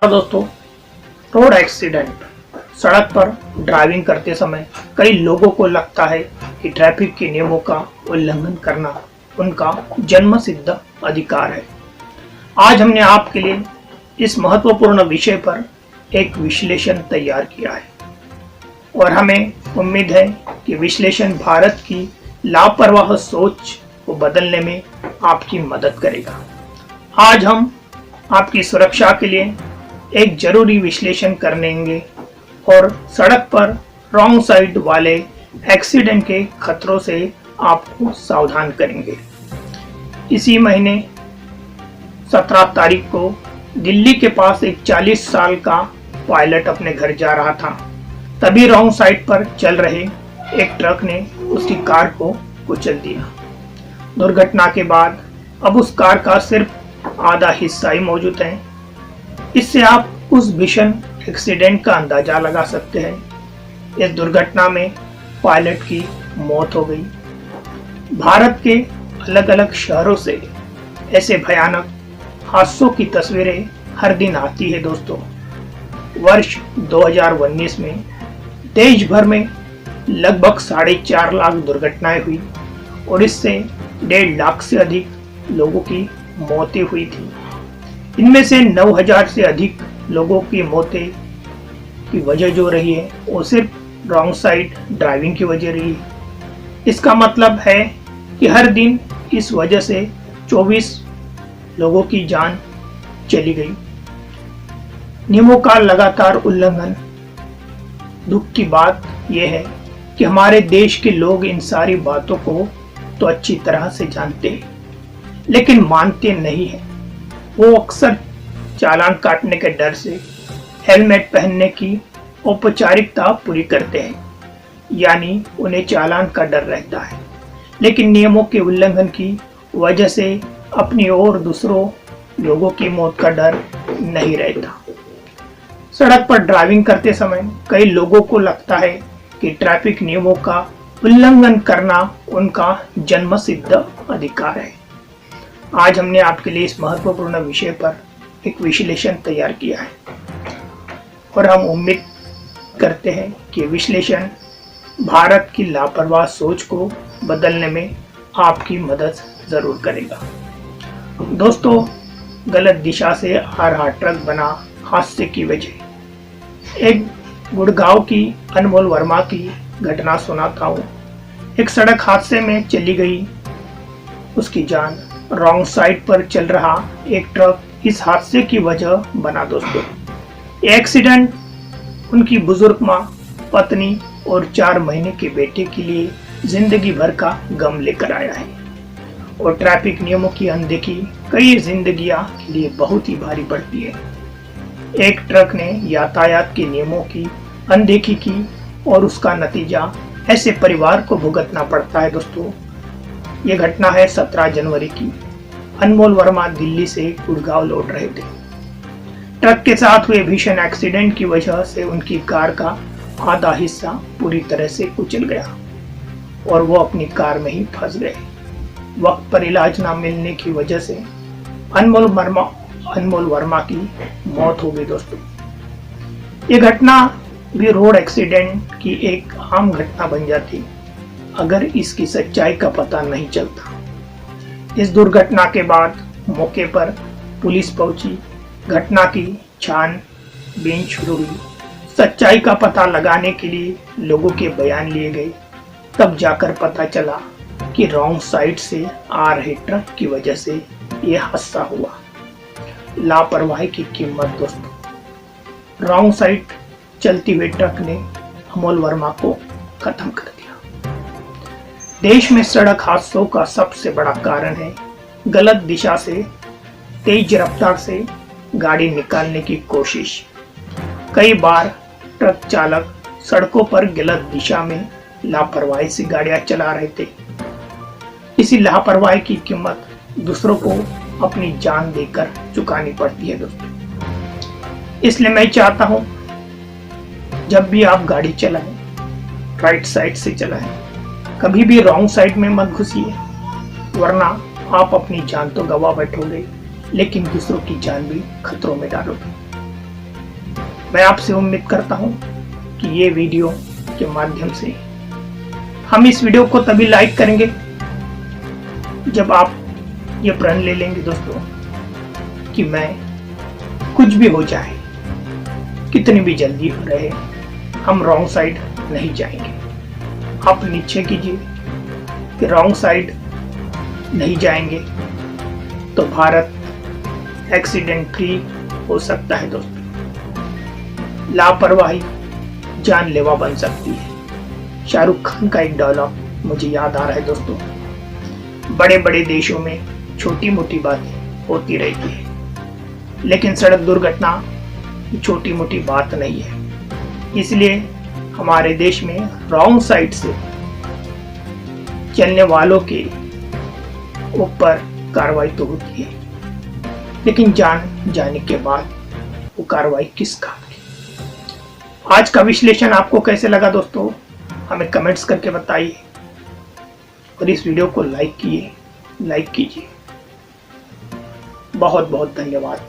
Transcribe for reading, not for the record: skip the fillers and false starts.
दोस्तों, road accident. सड़क पर ड्राइविंग करते समय कई लोगों को लगता है कि ट्रैफिक के नियमों का उल्लंघन करना उनका जन्मसिद्ध अधिकार है। आज हमने आपके लिए इस महत्वपूर्ण विषय पर एक विश्लेषण तैयार किया है और हमें उम्मीद है कि विश्लेषण भारत की लापरवाह सोच को बदलने में आपकी मदद करेगा। आज हम आपकी सुरक्षा के लिए एक जरूरी विश्लेषण करेंगे और सड़क पर रॉन्ग साइड वाले एक्सीडेंट के खतरों से आपको सावधान करेंगे। इसी महीने 17 तारीख को दिल्ली के पास एक 40 साल का पायलट अपने घर जा रहा था। तभी रॉन्ग साइड पर चल रहे एक ट्रक ने उसकी कार को कुचल दिया। दुर्घटना के बाद अब उस कार का सिर्फ आधा हिस्सा ही मौजूद है। इससे आप उस भीषण एक्सीडेंट का अंदाजा लगा सकते हैं। इस दुर्घटना में पायलट की मौत हो गई। भारत के अलग अलग शहरों से ऐसे भयानक हादसों की तस्वीरें हर दिन आती है। दोस्तों, वर्ष 2019 में देश भर में लगभग 4.5 लाख दुर्घटनाएं हुई और इससे 1.5 लाख से अधिक लोगों की मौतें हुई थी। इनमें से 9,000 से अधिक लोगों की मौतें की वजह जो रही है वो सिर्फ रॉन्ग साइड ड्राइविंग की वजह रही है। इसका मतलब है कि हर दिन इस वजह से 24 लोगों की जान चली गई। नियमों का लगातार उल्लंघन। दुख की बात यह है कि हमारे देश के लोग इन सारी बातों को तो अच्छी तरह से जानते हैं लेकिन मानते नहीं हैं। वो अक्सर चालान काटने के डर से हेलमेट पहनने की औपचारिकता पूरी करते हैं, यानी उन्हें चालान का डर रहता है, लेकिन नियमों के उल्लंघन की वजह से अपनी और दूसरों लोगों की मौत का डर नहीं रहता। सड़क पर ड्राइविंग करते समय कई लोगों को लगता है कि ट्रैफिक नियमों का उल्लंघन करना उनका जन्मसिद्ध अधिकार है। आज हमने आपके लिए इस महत्वपूर्ण विषय पर एक विश्लेषण तैयार किया है और हम उम्मीद करते हैं कि विश्लेषण भारत की लापरवाह सोच को बदलने में आपकी मदद जरूर करेगा। दोस्तों, गलत दिशा से आ रहा ट्रक बना हादसे की वजह। एक गुड़गांव की अनमोल वर्मा की घटना सुनाता हूँ। एक सड़क हादसे में चली गई उसकी जान। रॉन्ग साइड पर चल रहा एक ट्रक इस हादसे की वजह बना। दोस्तों, ये एक्सीडेंट उनकी बुजुर्ग माँ, पत्नी और 4 महीने के बेटे के लिए जिंदगी भर का गम लेकर आया है और ट्रैफिक नियमों की अनदेखी कई जिंदगियां के लिए बहुत ही भारी पड़ती है। एक ट्रक ने यातायात के नियमों की अनदेखी की और उसका नतीजा ऐसे परिवार को भुगतना पड़ता है। दोस्तों, ये घटना है 17 जनवरी की। अनमोल वर्मा दिल्ली से गुड़गांव लौट रहे थे। ट्रक के साथ हुए भीषण एक्सीडेंट की वजह से उनकी कार का आधा हिस्सा पूरी तरह से कुचल गया और वो अपनी कार में ही फंस गए। वक्त पर इलाज न मिलने की वजह से अनमोल वर्मा की मौत हो गई। दोस्तों, ये घटना भी रोड एक्सीडेंट की एक आम घटना बन जाती अगर इसकी सच्चाई का पता नहीं चलता। इस दुर्घटना के बाद मौके पर पुलिस पहुंची। घटना की छानबीन शुरू हुई। सच्चाई का पता लगाने के लिए लोगों के बयान लिए गए। तब जाकर पता चला कि रॉन्ग साइड से आ रहे ट्रक की वजह से यह हादसा हुआ। लापरवाही की कीमत। दोस्तों, रॉन्ग साइड चलती हुए ट्रक ने अनमोल वर्मा को खत्म कर दिया। देश में सड़क हादसों का सबसे बड़ा कारण है गलत दिशा से तेज रफ्तार से गाड़ी निकालने की कोशिश। कई बार ट्रक चालक सड़कों पर गलत दिशा में लापरवाही से गाड़ियां चला रहे थे। इसी लापरवाही की कीमत दूसरों को अपनी जान देकर चुकानी पड़ती है। दोस्तों, इसलिए मैं चाहता हूं जब भी आप गाड़ी चलाएं राइट साइड से चलाएं। कभी भी रॉन्ग साइड में मत घुसिए, वरना आप अपनी जान तो गवा बैठोगे लेकिन दूसरों की जान भी खतरों में डालोगे। मैं आपसे उम्मीद करता हूं कि ये वीडियो के माध्यम से हम इस वीडियो को तभी लाइक करेंगे जब आप ये प्रण ले लेंगे दोस्तों कि मैं कुछ भी हो जाए, कितनी भी जल्दी हो रहे, हम रॉन्ग साइड नहीं जाएंगे। आप निश्चय कीजिए कि रॉन्ग साइड नहीं जाएंगे तो भारत एक्सीडेंट फ्री हो सकता है दोस्तों। लापरवाही जानलेवा बन सकती है। शाहरुख खान का एक डायलॉग मुझे याद आ रहा है दोस्तों, बड़े बड़े देशों में छोटी मोटी बातें होती रहती है, लेकिन सड़क दुर्घटना छोटी मोटी बात नहीं है। इसलिए हमारे देश में रॉन्ग साइड से चलने वालों के ऊपर कार्रवाई तो होती है, लेकिन जान जाने के बाद वो कार्रवाई किस काम की। आज का विश्लेषण आपको कैसे लगा दोस्तों, हमें कमेंट्स करके बताइए और इस वीडियो को लाइक कीजिए। बहुत बहुत धन्यवाद।